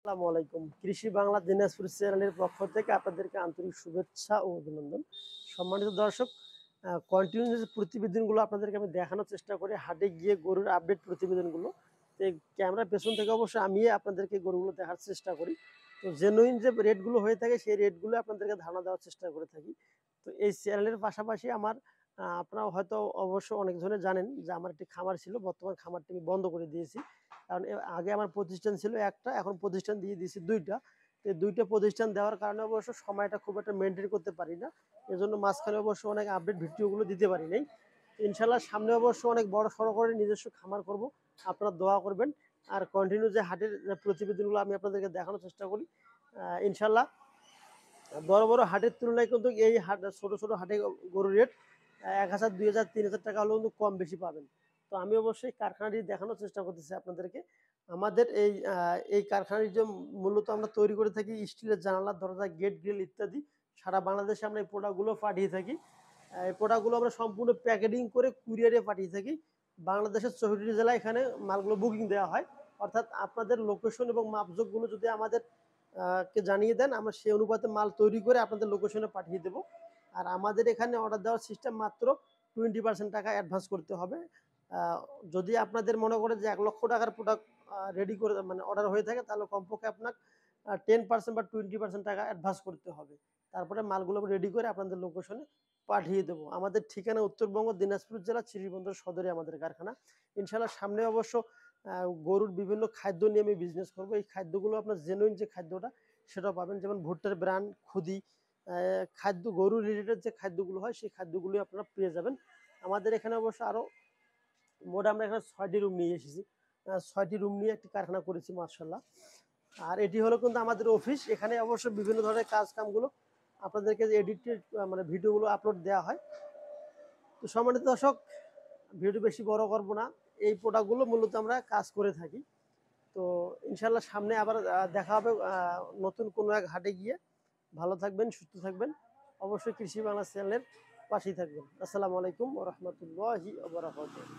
আসসালামু আলাইকুম। কৃষি বাংলা দিনাজপুর চ্যানেলের পক্ষ থেকে আপনাদেরকে আন্তরিক শুভেচ্ছা ও অভিনন্দন। সম্মানিত দর্শক, কন্টিনিউয়াস প্রতিবেদনগুলো আপনাদেরকে আমি দেখানোর চেষ্টা করি, হাটে গিয়ে গরুর আপডেট প্রতিবেদনগুলো। তো এই ক্যামেরার পেছন থেকে অবশ্যই আমি আপনাদেরকে গরুগুলো দেখার চেষ্টা করি। তো জেনুইন যে রেটগুলো হয়ে থাকে সেই রেটগুলো আপনাদেরকে ধারণা দেওয়ার চেষ্টা করে থাকি। তো এই চ্যানেলের পাশাপাশি আমার আপনারা হয়তো অবশ্য অনেক জনে জানেন যে আমার একটি খামার ছিল। বর্তমান খামারটি আমি বন্ধ করে দিয়েছি। কারণ আগে আমার প্রতিষ্ঠান ছিল একটা, এখন প্রতিষ্ঠান দিয়ে দিয়েছি ২ টা। এই ২ টা প্রতিষ্ঠান দেওয়ার কারণে অবশ্য সময়টা খুব একটা মেইনটেইন করতে পারি না। এজন্য মাঝখানে অবশ্য অনেক আপডেট ভিডিওগুলো দিতে পারি নাই। ইনশাআল্লাহ সামনে অবশ্য অনেক বড়সড় করে নিজস্ব খামার করব। আপনারা দোয়া করবেন। আর কন্টিনিউ যে হাটের যে প্রতিবেদনগুলো আমি আপনাদেরকে দেখানোর চেষ্টা করি। ইনশাআল্লাহ বড়, বড় হাটের তুলনায় কিন্তু এই হাট ছোট, ছোট হাটে গরুর রেট ১,০০০, ২,০০০, ৩,০০০ টাকা হলেও কিন্তু কম বেশি পাবেন। তো আমি অবশ্যই কারখানাটি দেখানোর চেষ্টা করতেছি আপনাদেরকে। আমাদের এই কারখানাটি যে মূলত আমরা তৈরি করে থাকি স্টিলের জানালা, দরজা, গেট, গ্রিল ইত্যাদি। সারা বাংলাদেশে আমরা এই প্রোডাক্টগুলো পাঠিয়ে থাকি। এই প্রোডাক্টগুলো আমরা সম্পূর্ণ প্যাকেটিং করে কুরিয়ারে পাঠিয়ে থাকি। বাংলাদেশের ৬৪ জেলায় এখানে মালগুলো বুকিং দেওয়া হয়। অর্থাৎ আপনাদের লোকেশন এবং মাপজোখগুলো যদি আমাদের কে জানিয়ে দেন, আমরা সেই অনুপাতে মাল তৈরি করে আপনাদের লোকেশনে পাঠিয়ে দেব। আর আমাদের এখানে অর্ডার দেওয়ার সিস্টেম মাত্র 20% টাকা অ্যাডভান্স করতে হবে। আ যদি আপনাদের মনে করেন যে ৳১,০০,০০০ র প্রোডাক্ট রেডি করে মানে অর্ডার হয়ে থাকে, তাহলে কমপক্ষে আপনার 10% বা 20% টাকা অ্যাডভান্স করতে হবে। তারপরে মালগুলো রেডি করে আপনাদের লোকেশনে পাঠিয়ে দেব। আমাদের ঠিকানা উত্তরবঙ্গ দিনাজপুর জেলা শ্রীবন্দর সদরে আমাদের কারখানা। ইনশাআল্লাহ সামনে অবশ্য আ গরুর বিভিন্ন খাদ্য নিয়ে আমি বিজনেস করব। এই খাদ্যগুলো আপনার জেনুইন যে খাদ্যটা সেটাও পাবেন। যেমন ভুট্টার ব্রান্ড, খুদি, খাদ্য গরু রিলেটেড যে খাদ্যগুলো হয় সেই খাদ্যগুলোই আপনারা পেয়ে যাবেন। আমাদের এখানে অবশ্য আরো মোট আমরা এখানে ৬ টি রুম নিয়ে এসেছি। ৬ টি রুম নিয়ে একটি কারখানা করেছি মাশাআল্লাহ। আর এটি হলো কিন্তু আমাদের অফিস। এখানে অবশ্য বিভিন্ন ধরনের কাজ-কামগুলো আপনাদেরকে এডিটেড মানে ভিডিওগুলো আপলোড দেয়া হয়। তো সম্মানিত দর্শক, ভিডিও বেশি বড় করব না। এই প্রোডাক্টগুলো মূলত আমরা কাজ করে থাকি। তো ইনশাআল্লাহ সামনে আবার দেখা হবে নতুন কোনো এক হাটে গিয়ে। ভালো থাকবেন, সুস্থ থাকবেন। অবশ্যই কৃষি বাংলা চ্যানেলের পাশেই থাকবেন। আসসালামু আলাইকুম ওয়া রাহমাতুল্লাহি ওয়া বারাকাতুহু।